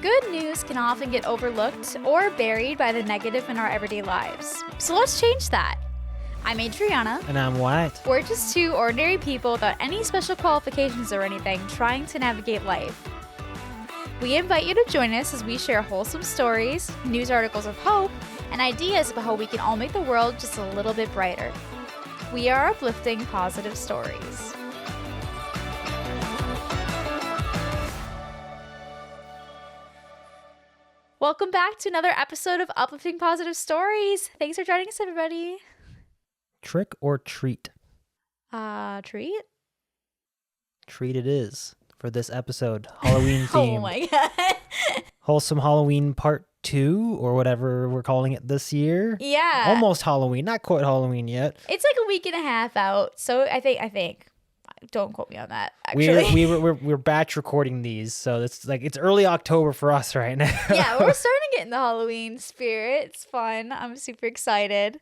Good news can often get overlooked or buried by the negative in our everyday lives. So let's change that. I'm Adriana. And I'm Wyatt. We're just two ordinary people without any special qualifications or anything trying to navigate life. We invite you to join us as we share wholesome stories, news articles of hope, and ideas about how we can all make the world just a little bit brighter. We are Uplifting Positive Stories. Welcome back to another episode of Uplifting Positive Stories. Thanks for joining us, everybody. Trick or treat? Treat? Treat it is for this episode. Halloween themed. Oh my god. Wholesome Halloween Part 2 or whatever we're calling it this year. Yeah. Almost Halloween. Not quite Halloween yet. It's like a week and a half out. So I think. Don't quote me on that, actually. We're batch recording these, so it's early October for us right now. Yeah, we're starting to get in the Halloween spirit. It's fun. I'm super excited.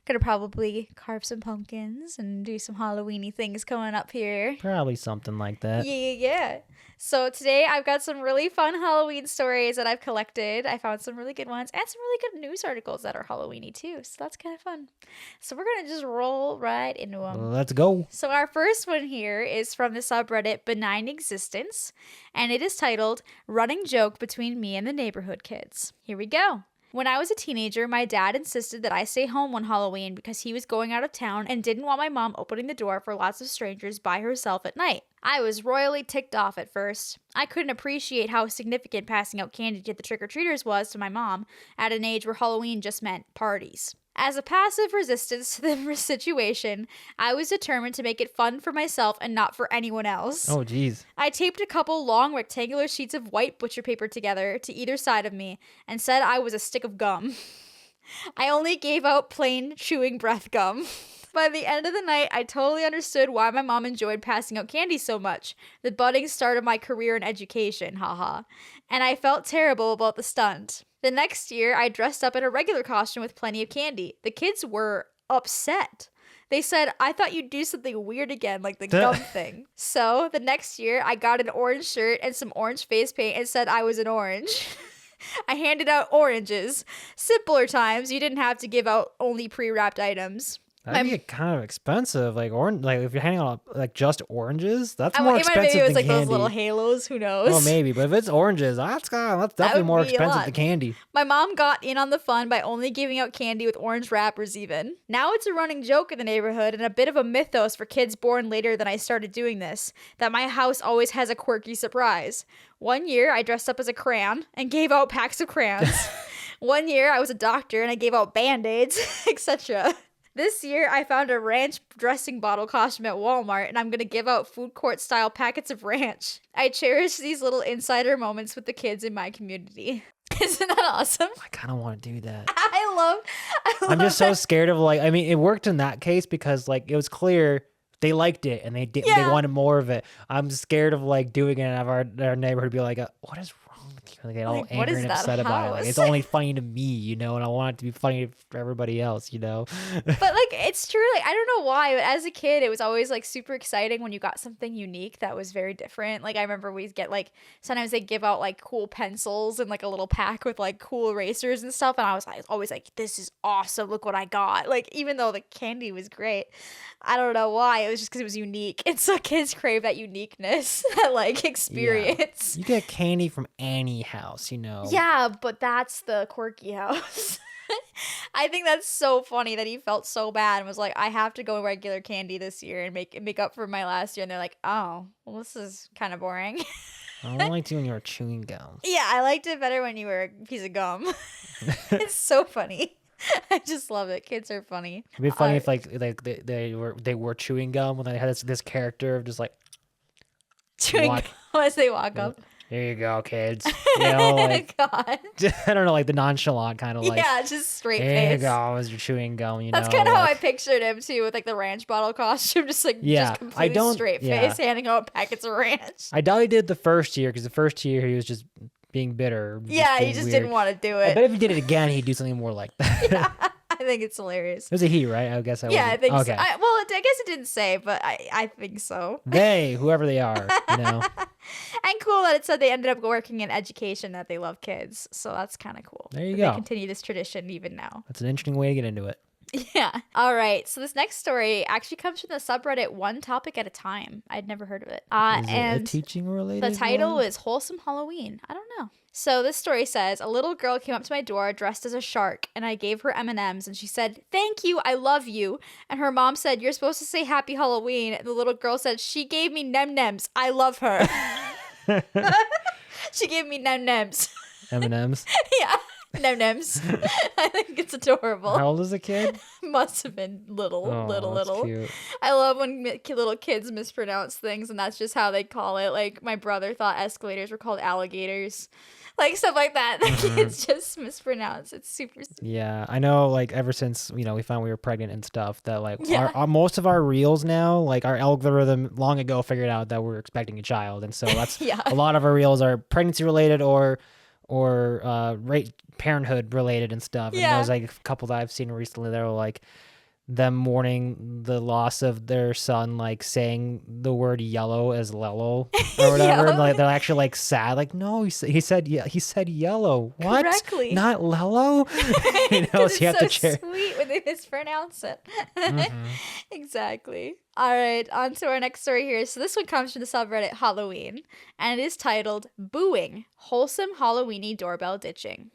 Gonna probably carve some pumpkins and do some Halloween-y things coming up here. Probably something like that. Yeah. So today I've got some really fun Halloween stories that I've collected. I found some really good ones and some really good news articles that are Halloween-y too. So that's kind of fun. So we're gonna just roll right into them. Let's go. So our first one here is from the subreddit Benign Existence, and it is titled Running Joke Between Me and the Neighborhood Kids. Here we go. When I was a teenager, my dad insisted that I stay home on Halloween because he was going out of town and didn't want my mom opening the door for lots of strangers by herself at night. I was royally ticked off at first. I couldn't appreciate how significant passing out candy to the trick-or-treaters was to my mom at an age where Halloween just meant parties. As a passive resistance to the situation, I was determined to make it fun for myself and not for anyone else. Oh, geez. I taped a couple long rectangular sheets of white butcher paper together to either side of me and said I was a stick of gum. I only gave out plain chewing breath gum. By the end of the night, I totally understood why my mom enjoyed passing out candy so much. The budding start of my career in education, haha. And I felt terrible about the stunt. The next year, I dressed up in a regular costume with plenty of candy. The kids were upset. They said, I thought you'd do something weird again, like the gum thing. So, the next year, I got an orange shirt and some orange face paint and said I was an orange. I handed out oranges. Simpler times, you didn't have to give out only pre-wrapped items. That'd be kind of expensive. Like if you're handing out like just oranges, that's more expensive maybe it was than like candy. those little halos. Who knows? Oh, maybe. But if it's oranges, that's definitely more expensive than candy. My mom got in on the fun by only giving out candy with orange wrappers even. Now it's a running joke in the neighborhood and a bit of a mythos for kids born later than I started doing this, that my house always has a quirky surprise. One year, I dressed up as a crayon and gave out packs of crayons. One year, I was a doctor and I gave out Band-Aids, etc. This year, I found a ranch dressing bottle costume at Walmart, and I'm going to give out food court-style packets of ranch. I cherish these little insider moments with the kids in my community. Isn't that awesome? I kind of want to do that. I love I'm just so scared of it worked in that case because it was clear they liked it and they wanted more of it. I'm scared of doing it and have our neighborhood be like, what is wrong with you? Get all angry and upset about it. It's only funny to me, and I want it to be funny for everybody else, But it's true. I don't know why, but as a kid, it was always super exciting when you got something unique that was very different. I remember we'd get sometimes they give out cool pencils and a little pack with cool erasers and stuff, and I was always this is awesome. Look what I got. Even though the candy was great, I don't know why. It was just because it was unique. And so kids crave that uniqueness, that experience. Yeah. You get candy from any house, Yeah, but that's the quirky house. I think that's so funny that he felt so bad and was like, I have to go regular candy this year and make up for my last year. And they're like, oh, well, this is kind of boring. I don't like when you were chewing gum. Yeah, I liked it better when you were a piece of gum. It's so funny. I just love it. Kids are funny. It'd be funny if they were chewing gum and they had this character of just chewing gum as they walk up. Here you go, kids. God. I don't know, the nonchalant kind of yeah, just straight face. Here you go, as you're chewing gum. That's kind of how I pictured him too, with the ranch bottle costume, just completely straight face, handing out packets of ranch. I doubt he did the first year because the first year he was just being bitter. Yeah, he just didn't want to do it. I bet if he did it again, he'd do something more like that. Yeah. think it's hilarious. It was a he, right? I guess I Yeah, I wasn't. think so. Okay. I guess it didn't say, but I think so. They, whoever they are, you know. And cool that it said they ended up working in education, that they love kids. So that's kind of cool. There you that go. They continue this tradition even now. That's an interesting way to get into it. Yeah. All right. So this next story actually comes from the subreddit One Topic at a Time. I'd never heard of it. Is it And a teaching related? the title one? is Wholesome Halloween. I don't know. So this story says, a little girl came up to my door dressed as a shark, and I gave her M&Ms, and she said, "Thank you, I love you." And her mom said, "You're supposed to say Happy Halloween." And the little girl said, "She gave me Nem-Nems. I love her." She gave me Nem-Nems. M&Ms. Yeah. Nem-Nems. I think it's adorable. How old is the kid? Must have been little. That's cute. I love when little kids mispronounce things, and that's just how they call it. Like, my brother thought escalators were called alligators. Like, stuff like that. The kids just mispronounce. It's super stupid. Yeah, I know, like, ever since, we found we were pregnant and stuff, that, like, our most of our reels now, like, our algorithm long ago figured out that we're expecting a child. And so that's a lot of our reels are pregnancy related or parenthood related and stuff. And there's, like, a couple that I've seen recently that were, like, them mourning the loss of their son, like saying the word yellow as lello or whatever. And, like, they're actually, like, sad, like, no, he said yellow. What? Correctly. Not lello. So you have to sweet when they mispronounce it. Exactly. All right, on to our next story here. So this one comes from the subreddit Halloween, and it is titled "Booing: Wholesome Halloweeny Doorbell Ditching."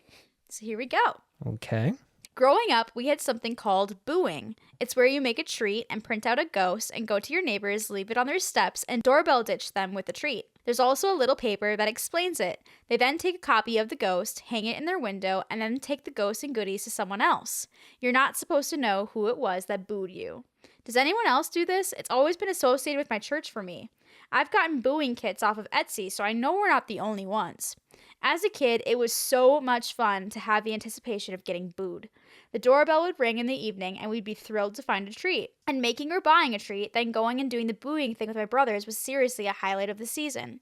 So here we go. Okay. Growing up, we had something called booing. It's where you make a treat and print out a ghost and go to your neighbors, leave it on their steps, and doorbell ditch them with the treat. There's also a little paper that explains it. They then take a copy of the ghost, hang it in their window, and then take the ghost and goodies to someone else. You're not supposed to know who it was that booed you. Does anyone else do this? It's always been associated with my church for me. I've gotten booing kits off of Etsy, so I know we're not the only ones. As a kid, it was so much fun to have the anticipation of getting booed. The doorbell would ring in the evening, and we'd be thrilled to find a treat. And making or buying a treat, then going and doing the booing thing with my brothers was seriously a highlight of the season.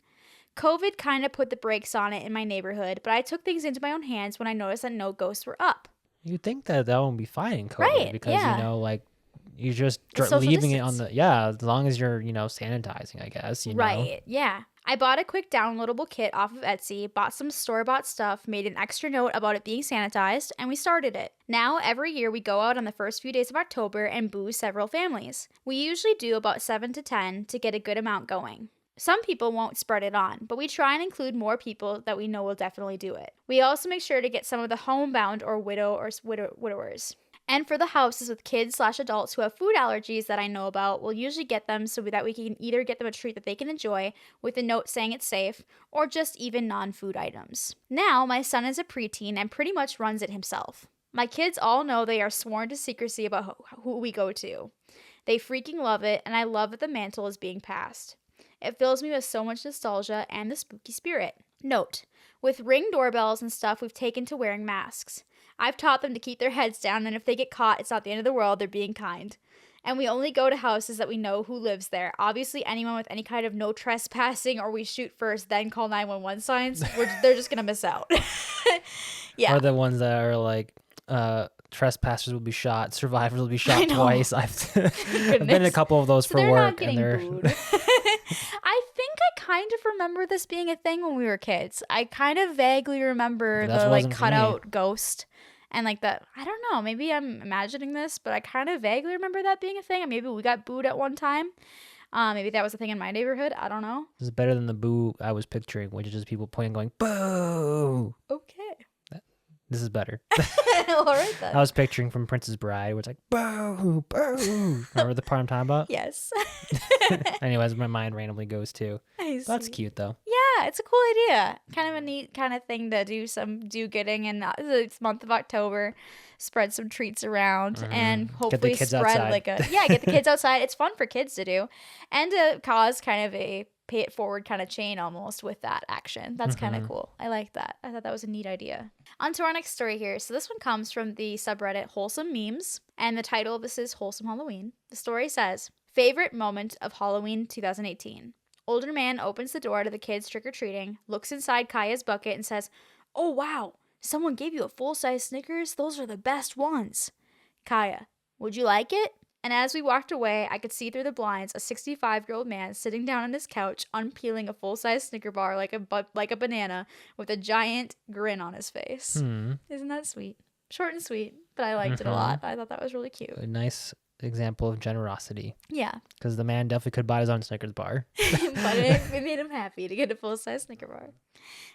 COVID kind of put the brakes on it in my neighborhood, but I took things into my own hands when I noticed that no ghosts were up. You'd think that won't be fine in COVID, right, because, like, you're just leaving it on as long as you're, sanitizing, I guess, Right, yeah. I bought a quick downloadable kit off of Etsy, bought some store-bought stuff, made an extra note about it being sanitized, and we started it. Now, every year we go out on the first few days of October and boo several families. We usually do about 7 to 10 to get a good amount going. Some people won't spread it on, but we try and include more people that we know will definitely do it. We also make sure to get some of the homebound or widowers. And for the houses with kids/adults who have food allergies that I know about, we'll usually get them so that we can either get them a treat that they can enjoy with a note saying it's safe, or just even non-food items. Now, my son is a preteen and pretty much runs it himself. My kids all know they are sworn to secrecy about who we go to. They freaking love it, and I love that the mantle is being passed. It fills me with so much nostalgia and the spooky spirit. Note, with Ring doorbells and stuff, we've taken to wearing masks. I've taught them to keep their heads down, and if they get caught, it's not the end of the world. They're being kind. And we only go to houses that we know who lives there. Obviously, anyone with any kind of no trespassing or we shoot first, then call 911 signs, they're just going to miss out. Yeah. Or the ones that are like, trespassers will be shot, survivors will be shot twice. I've been in a couple of those for work. Not getting booed. I think I kind of remember this being a thing when we were kids. I kind of vaguely remember the like cutout ghost and like that. I don't know. Maybe I'm imagining this, but I kind of vaguely remember that being a thing. Maybe we got booed at one time. Maybe that was a thing in my neighborhood. I don't know. This is better than the boo I was picturing, which is just people pointing, going boo. Okay. This is better. All right then. I was picturing from Princess Bride, where it's like boo, boo. Remember the part I'm talking about? Yes. Anyways, my mind randomly goes to. That's cute though. Yeah, it's a cool idea. Kind of a neat kind of thing to do some do-gooding in the month of October. Spread some treats around and hopefully spread outside. Get the kids outside. It's fun for kids to do and to cause kind of a pay it forward kind of chain almost with that action. That's kind of cool. I like that. I thought that was a neat idea. On to our next story here. So this one comes from the subreddit Wholesome Memes, and the title of this is Wholesome Halloween. The story says, favorite moment of Halloween 2018. Older man opens the door to the kids trick-or-treating, looks inside Kaya's bucket and says, "Oh wow, someone gave you a full-size Snickers? Those are the best ones." Kaya, would you like it? And as we walked away, I could see through the blinds a 65-year-old man sitting down on his couch, unpeeling a full-size Snicker bar like a banana, with a giant grin on his face. Isn't that sweet? Short and sweet, but I liked it a lot. I thought that was really cute. A nice example of generosity. Yeah. Because the man definitely could buy his own Snickers bar. But it made him happy to get a full-size Snicker bar.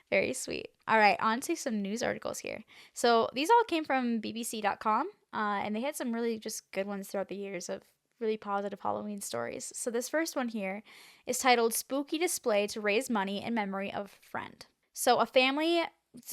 Very sweet. All right, on to some news articles here. So these all came from bbc.com, and they had some really just good ones throughout the years of really positive Halloween stories. So this first one here is titled Spooky Display to Raise Money in Memory of a Friend. So a family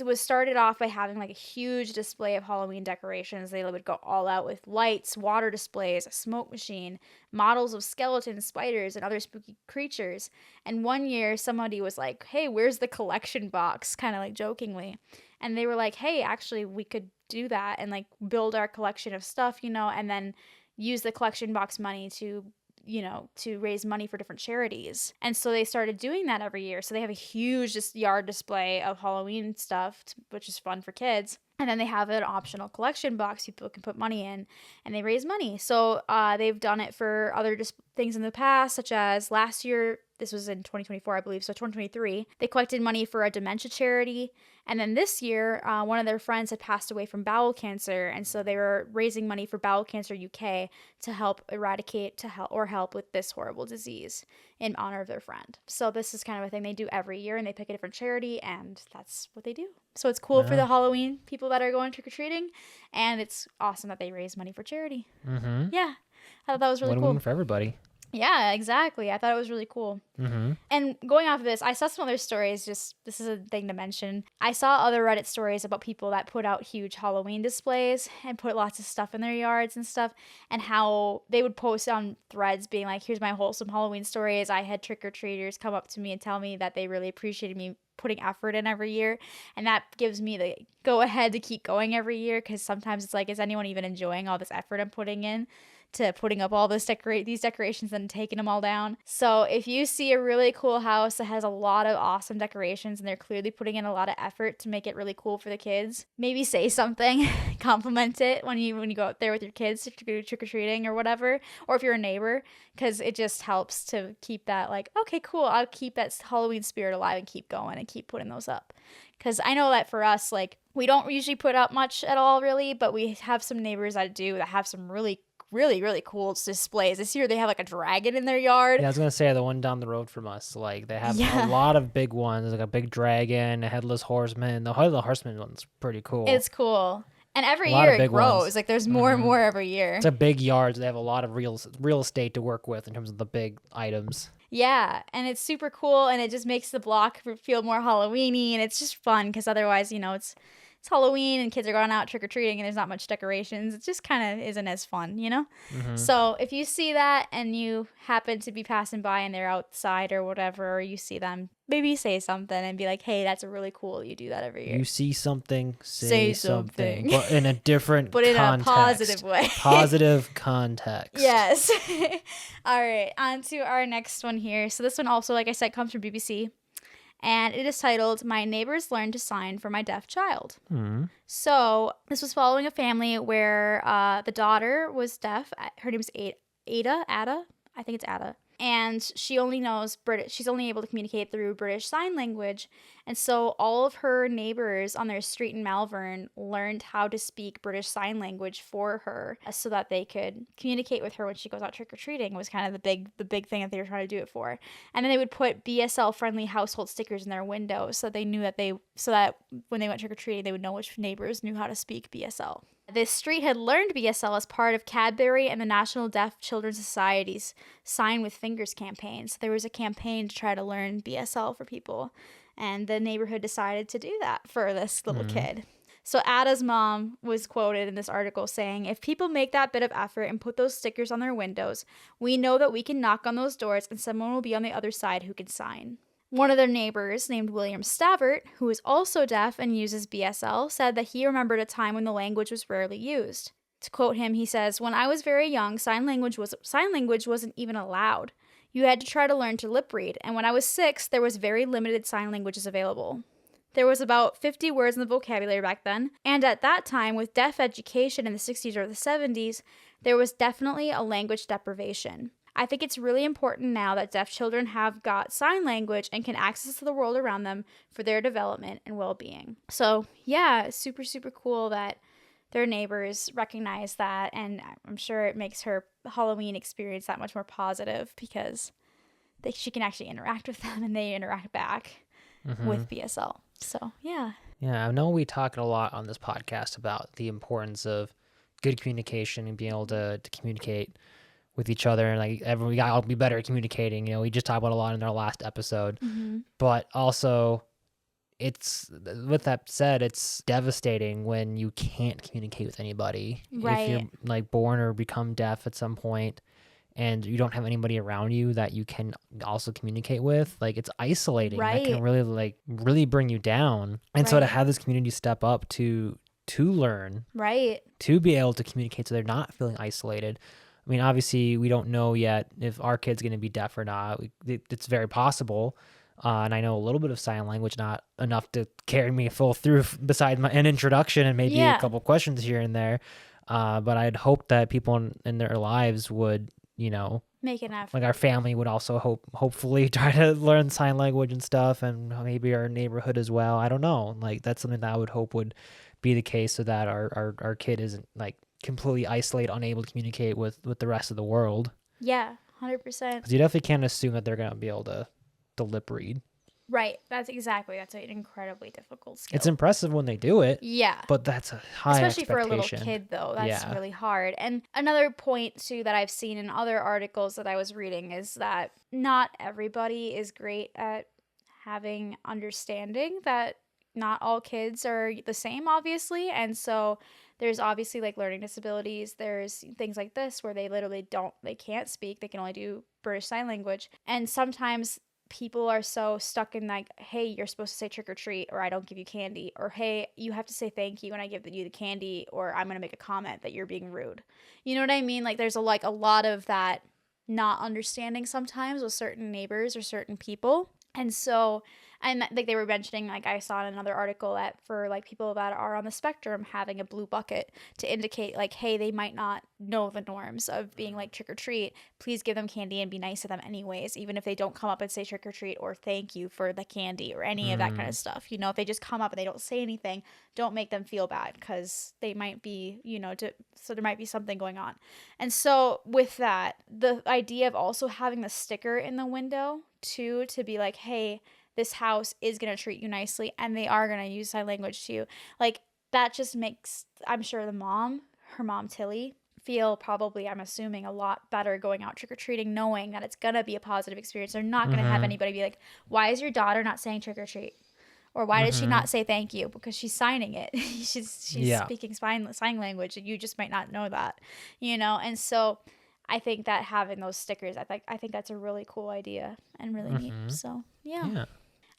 was started off by having like a huge display of Halloween decorations. They would go all out with lights, water displays, a smoke machine, models of skeletons, spiders, and other spooky creatures. And one year somebody was like, hey, where's the collection box? Kind of like jokingly. And they were like, hey, actually we could do that and like build our collection of stuff, and then use the collection box money to raise money for different charities. And so they started doing that every year. So they have a huge just yard display of Halloween stuff, which is fun for kids. And then they have an optional collection box people can put money in, and they raise money. So they've done it for other things in the past, such as last year, this was in 2024, I believe, so 2023, they collected money for a dementia charity. And then this year, one of their friends had passed away from bowel cancer, and so they were raising money for Bowel Cancer UK to help eradicate help with this horrible disease in honor of their friend. So this is kind of a thing they do every year, and they pick a different charity, and that's what they do. So it's cool for the Halloween people that are going trick-or-treating, and it's awesome that they raise money for charity. Mm-hmm. Yeah, I thought that was really cool. Win-win for everybody. Yeah, exactly. I thought it was really cool. Mm-hmm. And going off of this, I saw some other stories, this is a thing to mention. I saw other Reddit stories about people that put out huge Halloween displays and put lots of stuff in their yards and stuff, and how they would post on threads being like, here's my wholesome Halloween stories. I had trick-or-treaters come up to me and tell me that they really appreciated me putting effort in every year, and that gives me the go ahead to keep going every year, because sometimes it's like, is anyone even enjoying all this effort I'm putting in to putting up all these decorations and taking them all down? So if you see a really cool house that has a lot of awesome decorations and they're clearly putting in a lot of effort to make it really cool for the kids, maybe say something, compliment it when you go out there with your kids to do trick-or-treating or whatever, or if you're a neighbor, because it just helps to keep that like, okay, cool, I'll keep that Halloween spirit alive and keep going and keep putting those up. Because I know that for us, like, we don't usually put up much at all really, but we have some neighbors that do, that have some really cool displays. This year they have like a dragon in their yard. Yeah, I was gonna say the one down the road from us. Like they have a lot of big ones, like a big dragon, a headless horseman. The headless horseman one's pretty cool. It's cool, and every year it grows. Ones. Like there's more and more every year. It's a big yard. So they have a lot of real estate to work with in terms of the big items. Yeah, and it's super cool, and it just makes the block feel more Halloween-y, and it's just fun because otherwise, it's Halloween and kids are going out trick-or-treating and there's not much decorations. It just kind of isn't as fun, Mm-hmm. So if you see that and you happen to be passing by and they're outside or whatever, or you see them, maybe say something and be like, hey, that's really cool. You do that every year. You see something, say something. But in a different but in context. a positive way. Positive context. Yes. All right, on to our next one here. So this one also, like I said, comes from BBC. And it is titled, My Neighbors Learned to Sign for My Deaf Child. Mm-hmm. So this was following a family where the daughter was deaf. Her name is Ada. I think it's Ada. And she only knows British. She's only able to communicate through British Sign Language. And so all of her neighbors on their street in Malvern learned how to speak British Sign Language for her so that they could communicate with her when she goes out trick-or-treating. Was kind of the big thing that they were trying to do it for. And then they would put BSL-friendly household stickers in their windows so they knew that so that when they went trick-or-treating, they would know which neighbors knew how to speak BSL. This street had learned BSL as part of Cadbury and the National Deaf Children's Society's Sign with Fingers campaign. So there was a campaign to try to learn BSL for people. And the neighborhood decided to do that for this little kid. So Ada's mom was quoted in this article saying, if people make that bit of effort and put those stickers on their windows, we know that we can knock on those doors and someone will be on the other side who can sign. One of their neighbors, named William Stavert, who is also deaf and uses BSL, said that he remembered a time when the language was rarely used. To quote him, he says, when I was very young, sign language wasn't even allowed. You had to try to learn to lip read, and when I was 6, there was very limited sign languages available. There was about 50 words in the vocabulary back then. And at that time, with deaf education in the 60s or the 70s, there was definitely a language deprivation. I think it's really important now that deaf children have got sign language and can access to the world around them for their development and well-being. So yeah, super, super cool that their neighbors recognize that, and I'm sure it makes her Halloween experience that much more positive because she can actually interact with them and they interact back with BSL. So yeah. Yeah, I know we talk a lot on this podcast about the importance of good communication and being able to communicate with each other, and like we gotta all be better at communicating. We just talked about a lot in our last episode, but also it's, with that said, it's devastating when you can't communicate with anybody. Right. If you're like born or become deaf at some point and you don't have anybody around you that you can also communicate with, like it's isolating. Right. That can really bring you down. And so to have this community step up to learn, right, to be able to communicate so they're not feeling isolated. I mean, obviously, we don't know yet if our kid's going to be deaf or not. It's very possible. And I know a little bit of sign language, not enough to carry me full through besides an introduction and maybe a couple questions here and there. But I'd hope that people in their lives would, make an effort. Like our family would also hopefully try to learn sign language and stuff, and maybe our neighborhood as well. I don't know. Like that's something that I would hope would be the case so that our kid isn't like completely isolated, unable to communicate with the rest of the world. Yeah, 100%. Because you definitely can't assume that they're going to be able to lip read. Right. That's an incredibly difficult skill. It's impressive when they do it. Yeah. But that's a high Especially expectation. for a little kid, though. That's really hard. And another point, too, that I've seen in other articles that I was reading is that not everybody is great at having understanding, that not all kids are the same, obviously. And so there's obviously like learning disabilities. There's things like this where they literally they can't speak. They can only do British Sign Language. And sometimes people are so stuck in like, hey, you're supposed to say trick or treat, or I don't give you candy, or hey, you have to say thank you when I give you the candy, or I'm going to make a comment that you're being rude. You know what I mean? Like there's a lot of that not understanding sometimes with certain neighbors or certain people. And so, and like they were mentioning, like I saw in another article that for like people that are on the spectrum, having a blue bucket to indicate like, hey, they might not know the norms of being like trick or treat. Please give them candy and be nice to them anyways, even if they don't come up and say trick or treat or thank you for the candy or any of that kind of stuff. If they just come up and they don't say anything, don't make them feel bad because they might be, so there might be something going on. And so with that, the idea of also having the sticker in the window too, to be like, hey, this house is going to treat you nicely and they are going to use sign language to you. Like that just makes, I'm sure her mom Tilly, feel probably, I'm assuming, a lot better going out trick-or-treating, knowing that it's going to be a positive experience. They're not going to have anybody be like, why is your daughter not saying trick-or-treat? Or why did she not say thank you? Because she's signing it. she's speaking sign language and you just might not know that, And so I think that having those stickers, I think that's a really cool idea and really neat. So, yeah.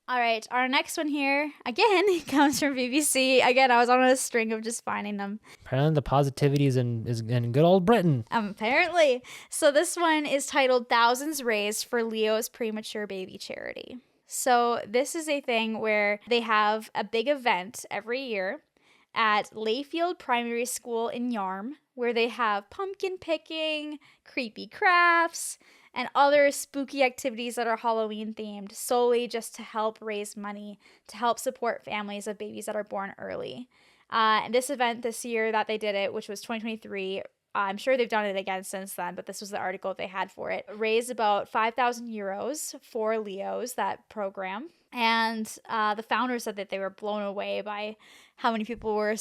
All right, our next one here, again, comes from BBC. Again, I was on a string of just finding them. Apparently the positivity is in good old Britain. Apparently. So this one is titled Thousands Raised for Leo's Premature Baby Charity. So this is a thing where they have a big event every year at Layfield Primary School in Yarm, where they have pumpkin picking, creepy crafts, and other spooky activities that are Halloween themed, solely just to help raise money to help support families of babies that are born early. And this event this year that they did it, which was 2023, I'm sure they've done it again since then, but this was the article they had for it, raised about 5,000 euros for Leo's, that program. And the founder said that they were blown away by how many people were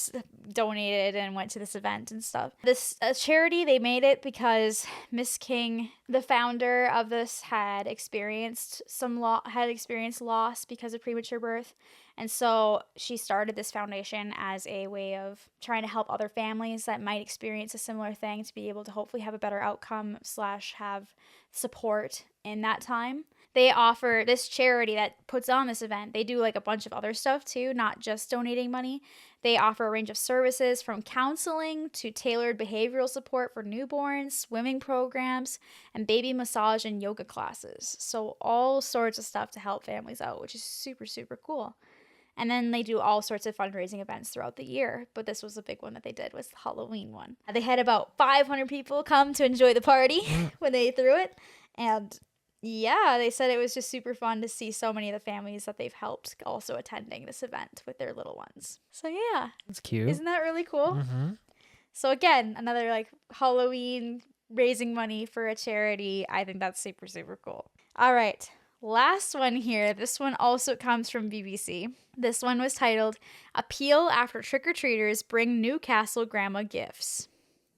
donated and went to this event and stuff. This charity, they made it because Miss King, the founder of this, had experienced loss because of premature birth. And so she started this foundation as a way of trying to help other families that might experience a similar thing to be able to hopefully have a better outcome / have support in that time. They offer this charity that puts on this event. They do like a bunch of other stuff too, not just donating money. They offer a range of services from counseling to tailored behavioral support for newborns, swimming programs, and baby massage and yoga classes. So all sorts of stuff to help families out, which is super, super cool. And then they do all sorts of fundraising events throughout the year. But this was a big one that they did, was the Halloween one. They had about 500 people come to enjoy the party when they threw it. And yeah, they said it was just super fun to see so many of the families that they've helped also attending this event with their little ones. So yeah. That's cute. Isn't that really cool? Mm-hmm. So again, another like Halloween raising money for a charity. I think that's super, super cool. All right. Last one here. This one also comes from BBC. This one was titled, Appeal After Trick-or-Treaters Bring Newcastle Grandma Gifts.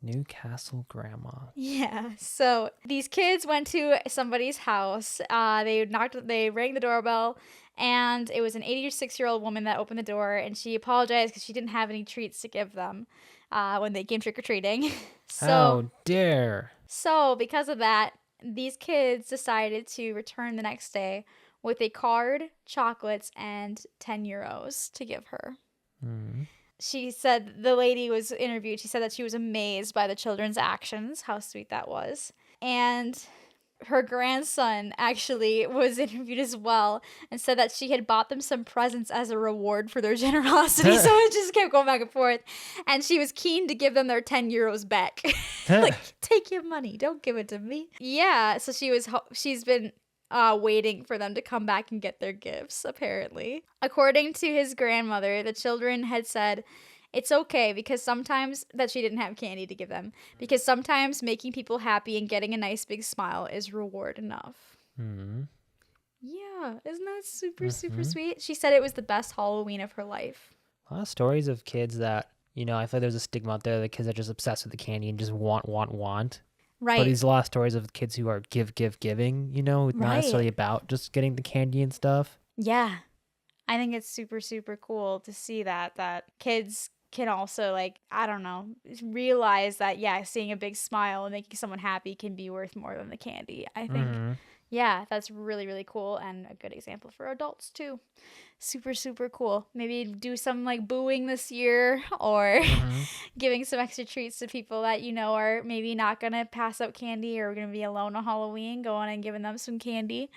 Newcastle Grandma. Yeah. So these kids went to somebody's house. They rang the doorbell, and it was an 86-year-old woman that opened the door, and she apologized because she didn't have any treats to give them when they came trick-or-treating. Oh, dear. So because of that, these kids decided to return the next day with a card, chocolates, and 10 euros to give her. Mm-hmm. She said, the lady was interviewed, she said that she was amazed by the children's actions, how sweet that was. And her grandson actually was interviewed as well and said that she had bought them some presents as a reward for their generosity. So it just kept going back and forth. And she was keen to give them their 10 euros back. Like, take your money, don't give it to me. Yeah, so she's been waiting for them to come back and get their gifts, apparently. According to his grandmother, the children had said it's okay because sometimes that she didn't have candy to give them, because sometimes making people happy and getting a nice big smile is reward enough. Mm-hmm. Yeah, isn't that super, super sweet? She said it was the best Halloween of her life. A lot of stories of kids that, I feel like there's a stigma out there, the kids that are just obsessed with the candy and just want. Right. But there's a lot of stories of kids who are giving, not necessarily about just getting the candy and stuff. Yeah. I think it's super, super cool to see that kids can also, like, I don't know, realize that, yeah, seeing a big smile and making someone happy can be worth more than the candy. I think, yeah, that's really, really cool and a good example for adults too. Super, super cool. Maybe do some like booing this year or giving some extra treats to people that are maybe not going to pass out candy or going to be alone on Halloween, going and giving them some candy.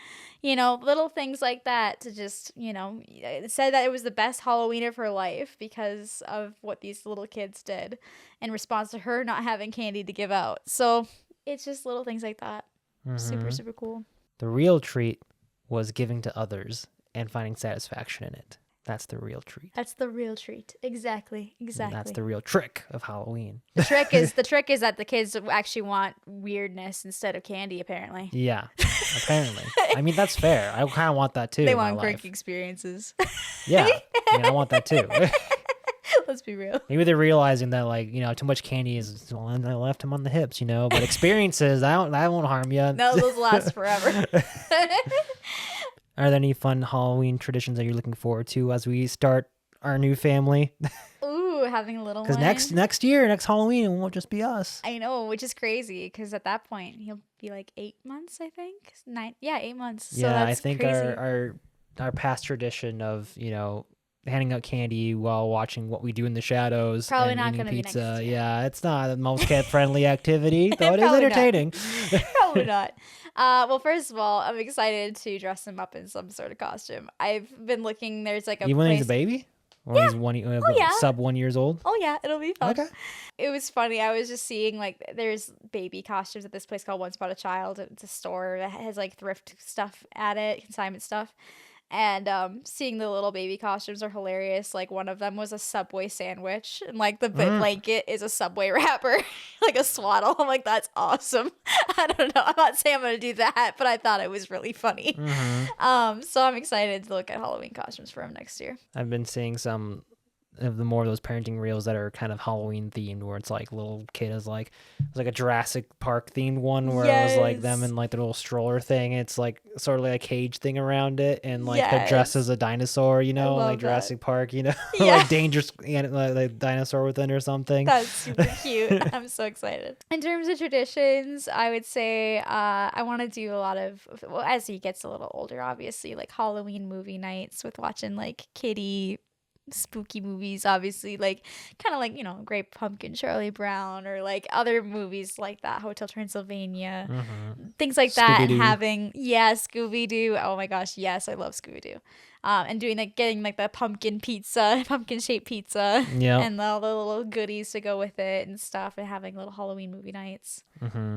Little things like that to just, said that it was the best Halloween of her life because of what these little kids did in response to her not having candy to give out. So it's just little things like that. Super, super cool. The real treat was giving to others and finding satisfaction in it. That's the real treat. That's the real treat. Exactly. And that's the real trick of Halloween. The trick is that the kids actually want weirdness instead of candy, apparently. Yeah, apparently. I mean, that's fair. I kind of want that too. They want great experiences. Yeah, I want that too. Let's be real. Maybe they're realizing that, too much candy is, I left them on the hips, but experiences, that won't harm you. No, those last forever. Are there any fun Halloween traditions that you're looking forward to as we start our new family? Ooh, having a little one. Because next year, next Halloween, it won't just be us. I know, which is crazy because at that point, he'll be like 8 months, I think. 9, yeah, 8 months. So yeah, that's I think crazy. our past tradition of, handing out candy while watching What We Do in the Shadows Probably and not eating gonna be pizza. next year. Yeah, it's not the most kid-friendly activity, though it is Probably not. entertaining. Probably not. Well, first of all, I'm excited to dress him up in some sort of costume. I've been looking. There's like a Even when place. he's a baby? Or he's sub 1 year old? Oh yeah, it'll be fun. Okay. It was funny. I was just seeing like there's baby costumes at this place called Once Upon a Child. It's a store that has like thrift stuff at it, consignment stuff. And seeing the little baby costumes are hilarious. Like one of them was a Subway sandwich, and like the blanket is a Subway wrapper, like a swaddle. I'm like, that's awesome. I don't know. I'm not saying I'm gonna do that, but I thought it was really funny. So I'm excited to look at Halloween costumes for him next year. I've been seeing some of the more of those parenting reels that are kind of Halloween themed, where it's like little kid is like, it's like a Jurassic Park themed one where it was like them in like the little stroller thing. It's like sort of like a cage thing around it, and like they're dressed as a dinosaur, like Jurassic Park, like dangerous like dinosaur within or something. That's super cute. I'm so excited. In terms of traditions, I would say I want to do a lot of, well, as he gets a little older, obviously, like Halloween movie nights with watching like kiddie spooky movies, obviously, like kind of like, you know, Great Pumpkin, Charlie Brown, or like other movies like that, Hotel Transylvania, things like that. And having, Scooby-Doo. Oh my gosh, yes, I love Scooby-Doo. And doing like getting like the pumpkin shaped pizza, and all the little goodies to go with it and stuff, and having little Halloween movie nights,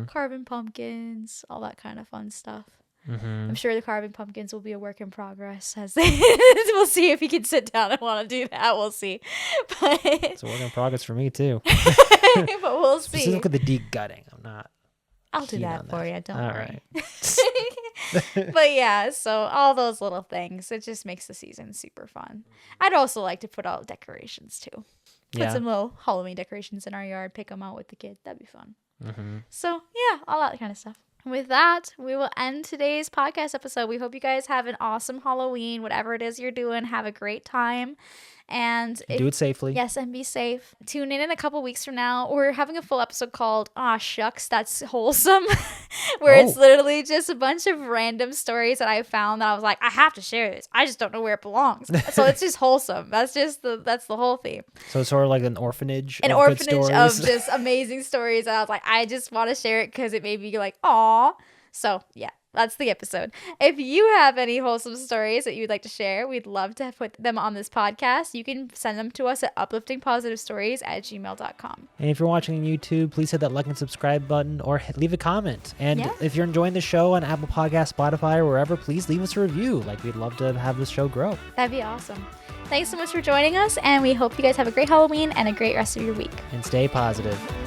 carving pumpkins, all that kind of fun stuff. I'm sure the carving pumpkins will be a work in progress as we'll see if he can sit down and want to do that. We'll see. But it's a work in progress for me too. But we'll see. Specifically the deep gutting. I'll do that for you. Don't worry. Right. But yeah, so all those little things, it just makes the season super fun. I'd also like to put out decorations too. Put some little Halloween decorations in our yard, pick them out with the kid. That'd be fun. So yeah, all that kind of stuff. With that, we will end today's podcast episode. We hope you guys have an awesome Halloween, whatever it is you're doing. Have a great time. And do it safely. Yes, and be safe. Tune in a couple weeks from now. We're having a full episode called "Aw Shucks, That's Wholesome," where it's literally just a bunch of random stories that I found that I was like, I have to share this. I just don't know where it belongs. So it's just wholesome. That's the whole theme. So it's sort of like an orphanage. Of just amazing stories. And I was like, I just want to share it because it made me like, aw. So yeah. That's the episode. If you have any wholesome stories that you'd like to share, we'd love to put them on this podcast. You can send them to us at upliftingpositivestories@gmail.com. And if you're watching on YouTube, please hit that like and subscribe button or leave a comment. And if you're enjoying the show on Apple Podcasts, Spotify, or wherever, please leave us a review. Like, we'd love to have this show grow. That'd be awesome. Thanks so much for joining us, and we hope you guys have a great Halloween and a great rest of your week. And stay positive.